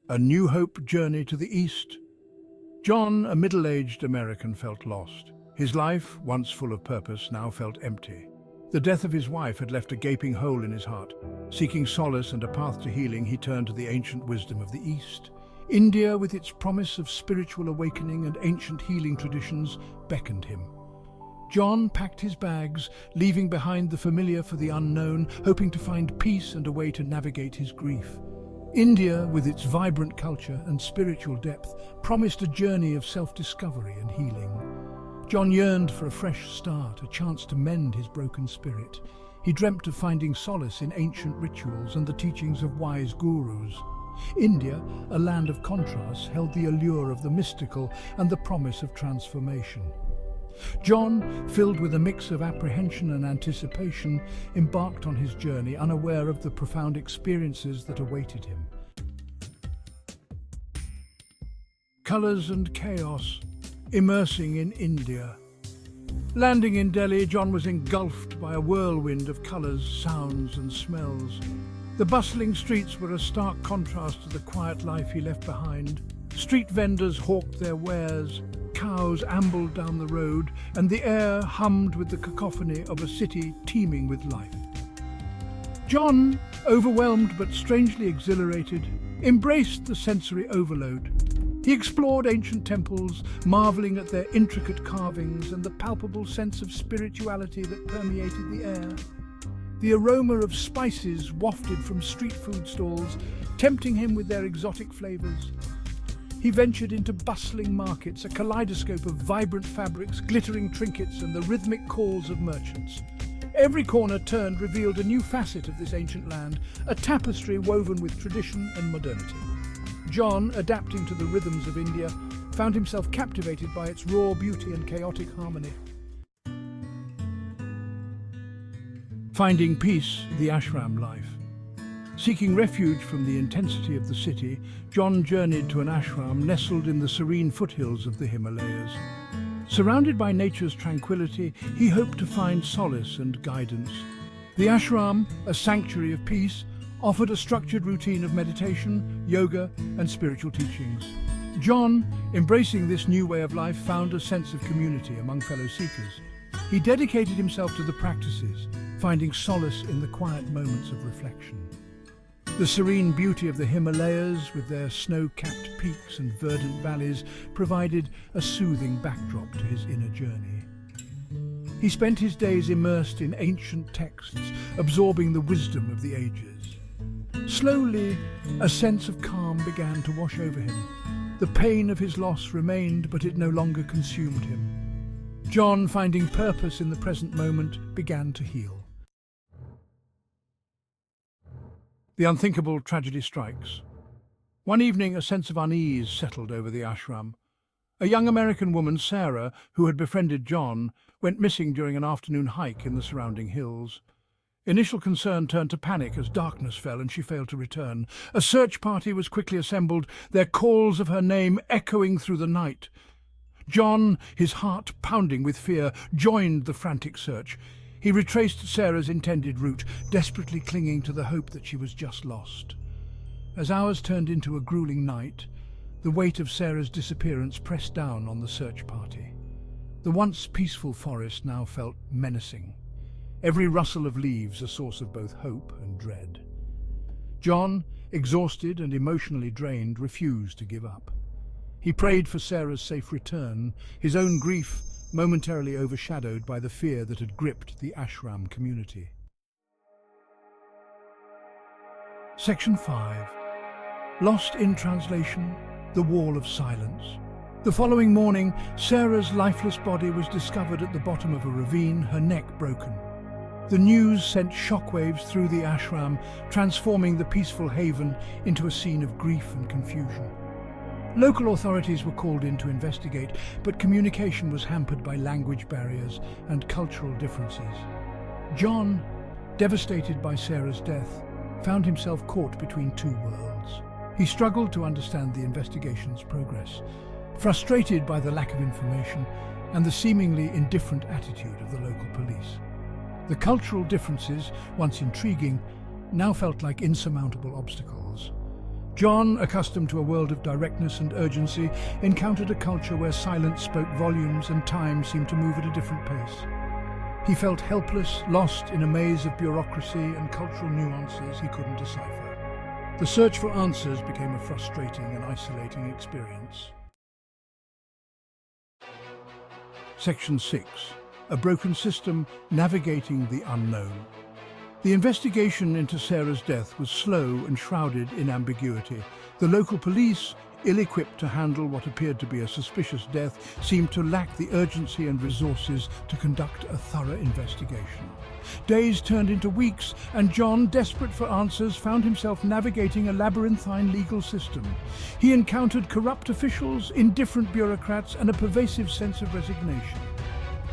A New Hope journey to the east. John, a middle-aged American, felt lost. His life, once full of purpose, now felt empty. The death of his wife had left a gaping hole in his heart. Seeking solace and a path to healing, he turned to the ancient wisdom of the East. India, with its promise of spiritual awakening and ancient healing traditions, beckoned him. John packed his bags, leaving behind the familiar for the unknown, hoping to find peace and a way to navigate his grief. India, with its vibrant culture and spiritual depth, promised a journey of self-discovery and healing. John yearned for a fresh start, a chance to mend his broken spirit. He dreamt of finding solace in ancient rituals and the teachings of wise gurus. India, a land of contrasts, held the allure of the mystical and the promise of transformation. John, filled with a mix of apprehension and anticipation, embarked on his journey, unaware of the profound experiences that awaited him. Colours and chaos, immersing in India. Landing in Delhi, John was engulfed by a whirlwind of colours, sounds and smells. The bustling streets were a stark contrast to the quiet life he left behind. Street vendors hawked their wares, cows ambled down the road, and the air hummed with the cacophony of a city teeming with life. John, overwhelmed but strangely exhilarated, embraced the sensory overload. He explored ancient temples, marveling at their intricate carvings and the palpable sense of spirituality that permeated the air. The aroma of spices wafted from street food stalls, tempting him with their exotic flavors. He ventured into bustling markets, a kaleidoscope of vibrant fabrics, glittering trinkets, and the rhythmic calls of merchants. Every corner turned revealed a new facet of this ancient land, a tapestry woven with tradition and modernity. John, adapting to the rhythms of India, found himself captivated by its raw beauty and chaotic harmony. Finding peace, the ashram life. Seeking refuge from the intensity of the city, John journeyed to an ashram nestled in the serene foothills of the Himalayas. Surrounded by nature's tranquility, he hoped to find solace and guidance. The ashram, a sanctuary of peace, offered a structured routine of meditation, yoga, and spiritual teachings. John, embracing this new way of life, found a sense of community among fellow seekers. He dedicated himself to the practices, finding solace in the quiet moments of reflection. The serene beauty of the Himalayas, with their snow-capped peaks and verdant valleys, provided a soothing backdrop to his inner journey. He spent his days immersed in ancient texts, absorbing the wisdom of the ages. Slowly, a sense of calm began to wash over him. The pain of his loss remained, but it no longer consumed him. John, finding purpose in the present moment, began to heal. The unthinkable tragedy strikes. One evening, a sense of unease settled over the ashram. A young American woman, Sarah, who had befriended John, went missing during an afternoon hike in the surrounding hills. Initial concern turned to panic as darkness fell and she failed to return. A search party was quickly assembled, their calls of her name echoing through the night. John, his heart pounding with fear, joined the frantic search. He retraced Sarah's intended route, desperately clinging to the hope that she was just lost. As hours turned into a grueling night, the weight of Sarah's disappearance pressed down on the search party. The once peaceful forest now felt menacing, every rustle of leaves a source of both hope and dread. John, exhausted and emotionally drained, refused to give up. He prayed for Sarah's safe return, his own grief momentarily overshadowed by the fear that had gripped the ashram community. Section 5. Lost in translation, the Wall of Silence. The following morning, Sarah's lifeless body was discovered at the bottom of a ravine, her neck broken. The news sent shockwaves through the ashram, transforming the peaceful haven into a scene of grief and confusion. Local authorities were called in to investigate, but communication was hampered by language barriers and cultural differences. John, devastated by Sarah's death, found himself caught between two worlds. He struggled to understand the investigation's progress, frustrated by the lack of information and the seemingly indifferent attitude of the local police. The cultural differences, once intriguing, now felt like insurmountable obstacles. John, accustomed to a world of directness and urgency, encountered a culture where silence spoke volumes and time seemed to move at a different pace. He felt helpless, lost in a maze of bureaucracy and cultural nuances he couldn't decipher. The search for answers became a frustrating and isolating experience. Section 6. A broken system navigating the unknown. The investigation into Sarah's death was slow and shrouded in ambiguity. The local police, ill-equipped to handle what appeared to be a suspicious death, seemed to lack the urgency and resources to conduct a thorough investigation. Days turned into weeks, and John, desperate for answers, found himself navigating a labyrinthine legal system. He encountered corrupt officials, indifferent bureaucrats, and a pervasive sense of resignation.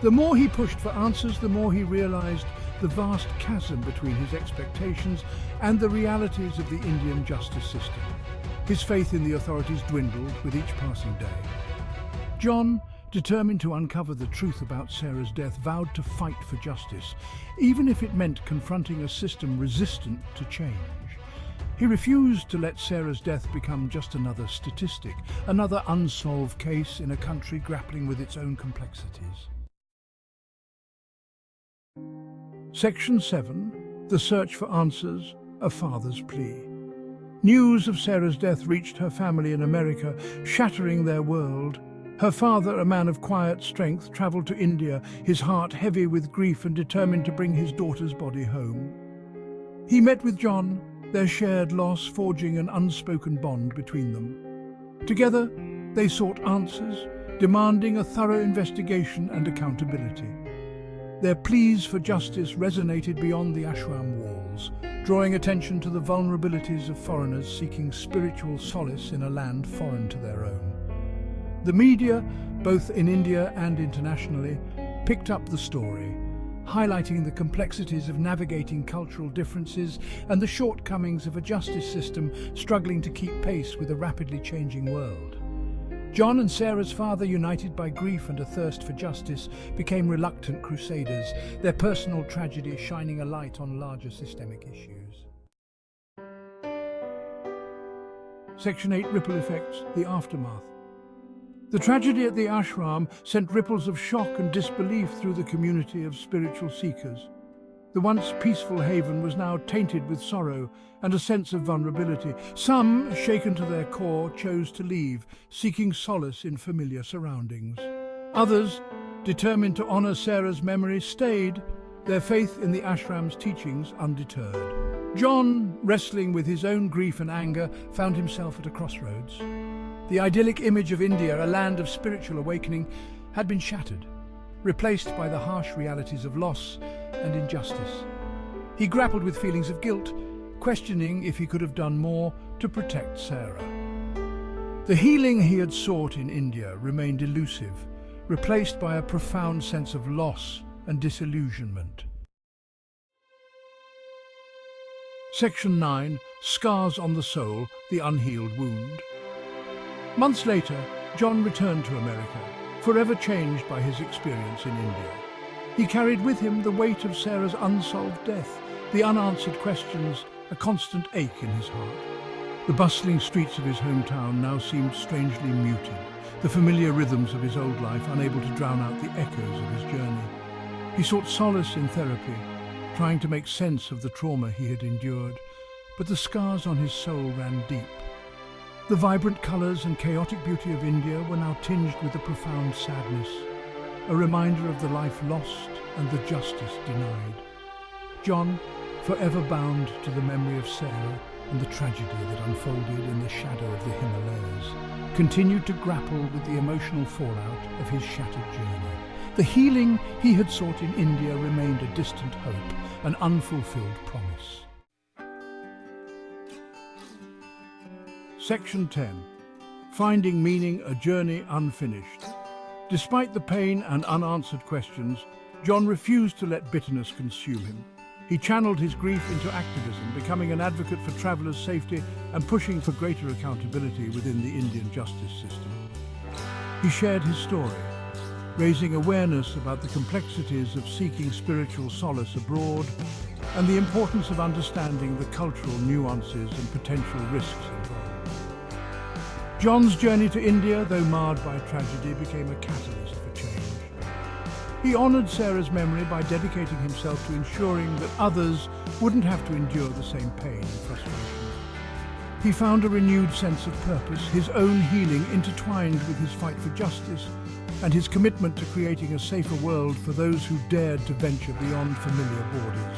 The more he pushed for answers, the more he realized the vast chasm between his expectations and the realities of the Indian justice system. His faith in the authorities dwindled with each passing day. John, determined to uncover the truth about Sarah's death, vowed to fight for justice, even if it meant confronting a system resistant to change. He refused to let Sarah's death become just another statistic, another unsolved case in a country grappling with its own complexities. Section 7. The Search for Answers, A Father's Plea. News of Sarah's death reached her family in America, shattering their world. Her father, a man of quiet strength, traveled to India, his heart heavy with grief and determined to bring his daughter's body home. He met with John, their shared loss forging an unspoken bond between them. Together, they sought answers, demanding a thorough investigation and accountability. Their pleas for justice resonated beyond the ashram walls, drawing attention to the vulnerabilities of foreigners seeking spiritual solace in a land foreign to their own. The media, both in India and internationally, picked up the story, highlighting the complexities of navigating cultural differences and the shortcomings of a justice system struggling to keep pace with a rapidly changing world. John and Sarah's father, united by grief and a thirst for justice, became reluctant crusaders, their personal tragedy shining a light on larger systemic issues. Section 8. Ripple Effects, the Aftermath. The tragedy at the ashram sent ripples of shock and disbelief through the community of spiritual seekers. The once peaceful haven was now tainted with sorrow and a sense of vulnerability. Some, shaken to their core, chose to leave, seeking solace in familiar surroundings. Others, determined to honor Sarah's memory, stayed, their faith in the ashram's teachings undeterred. John, wrestling with his own grief and anger, found himself at a crossroads. The idyllic image of India, a land of spiritual awakening, had been shattered, replaced by the harsh realities of loss and injustice. He grappled with feelings of guilt, questioning if he could have done more to protect Sarah. The healing he had sought in India remained elusive, replaced by a profound sense of loss and disillusionment. Section 9. Scars on the Soul, the Unhealed Wound. Months later, John returned to America, forever changed by his experience in India. He carried with him the weight of Sarah's unsolved death, the unanswered questions, a constant ache in his heart. The bustling streets of his hometown now seemed strangely muted, the familiar rhythms of his old life unable to drown out the echoes of his journey. He sought solace in therapy, trying to make sense of the trauma he had endured, but the scars on his soul ran deep. The vibrant colours and chaotic beauty of India were now tinged with a profound sadness, a reminder of the life lost and the justice denied. John, forever bound to the memory of Sarah and the tragedy that unfolded in the shadow of the Himalayas, continued to grapple with the emotional fallout of his shattered journey. The healing he had sought in India remained a distant hope, an unfulfilled promise. Section 10. Finding Meaning, a Journey Unfinished. Despite the pain and unanswered questions, John refused to let bitterness consume him. He channeled his grief into activism, becoming an advocate for travellers' safety and pushing for greater accountability within the Indian justice system. He shared his story, raising awareness about the complexities of seeking spiritual solace abroad and the importance of understanding the cultural nuances and potential risks involved. John's journey to India, though marred by tragedy, became a catalyst for change. He honoured Sarah's memory by dedicating himself to ensuring that others wouldn't have to endure the same pain and frustration. He found a renewed sense of purpose, his own healing intertwined with his fight for justice and his commitment to creating a safer world for those who dared to venture beyond familiar borders.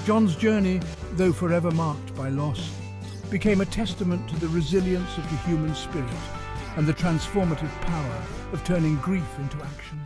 John's journey, though forever marked by loss, became a testament to the resilience of the human spirit and the transformative power of turning grief into action.